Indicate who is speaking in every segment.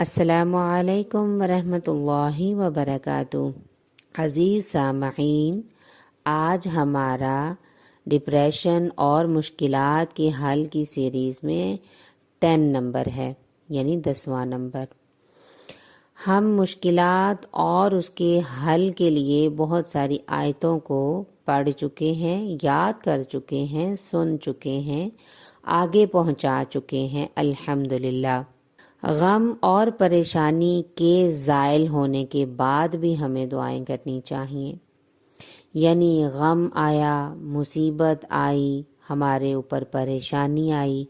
Speaker 1: السلام علیکم ورحمۃ اللہ وبرکاتہ۔ عزیز سامعین، آج ہمارا ڈپریشن اور مشکلات کے حل کی سیریز میں 10 نمبر ہے، یعنی 10واں نمبر۔ ہم مشکلات اور اس کے حل کے لیے بہت ساری آیتوں کو پڑھ چکے ہیں، یاد کر چکے ہیں، سن چکے ہیں، آگے پہنچا چکے ہیں الحمدللہ۔ غم اور پریشانی کے زائل ہونے کے بعد بھی ہمیں دعائیں کرنی چاہیے، یعنی غم آیا، مصیبت آئی، ہمارے اوپر پریشانی آئی،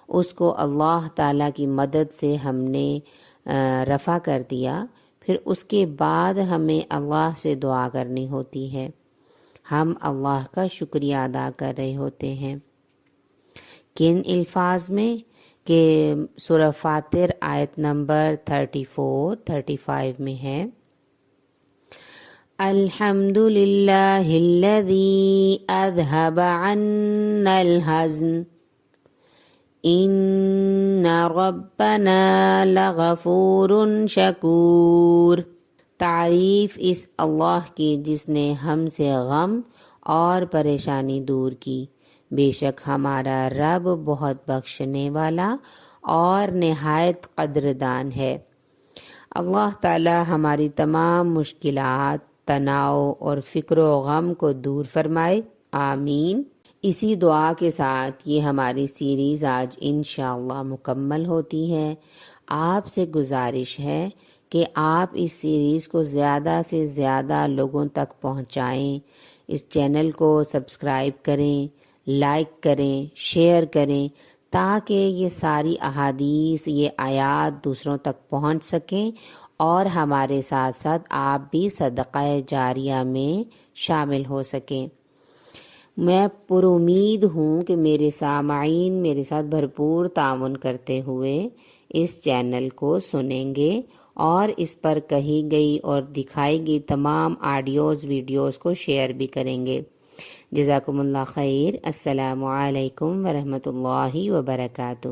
Speaker 1: اس کو اللہ تعالیٰ کی مدد سے ہم نے رفع کر دیا، پھر اس کے بعد ہمیں اللہ سے دعا کرنی ہوتی ہے، ہم اللہ کا شکریہ ادا کر رہے ہوتے ہیں۔ کن الفاظ میں؟ کہ سورہ فاتر آیت نمبر 34-35 میں ہے، الحمد للہ الذی اذہب عنا الحزن ان ربنا لغفور شکور۔ تعریف اس اللہ کی جس نے ہم سے غم اور پریشانی دور کی، بے شک ہمارا رب بہت بخشنے والا اور نہایت قدردان ہے۔ اللہ تعالی ہماری تمام مشکلات، تناؤ اور فکر و غم کو دور فرمائے، آمین۔ اسی دعا کے ساتھ یہ ہماری سیریز آج انشاءاللہ مکمل ہوتی ہے۔ آپ سے گزارش ہے کہ آپ اس سیریز کو زیادہ سے زیادہ لوگوں تک پہنچائیں، اس چینل کو سبسکرائب کریں، لائک کریں، شیئر کریں، تاکہ یہ ساری احادیث، یہ آیات دوسروں تک پہنچ سکیں اور ہمارے ساتھ ساتھ آپ بھی صدقہ جاریہ میں شامل ہو سکیں۔ میں پر امید ہوں کہ میرے سامعین میرے ساتھ بھرپور تعاون کرتے ہوئے اس چینل کو سنیں گے اور اس پر کہی گئی اور دکھائی گئی تمام آڈیوز، ویڈیوز کو شیئر بھی کریں گے۔ جزاکم اللہ خیر۔ السلام علیکم ورحمۃ اللہ وبرکاتہ۔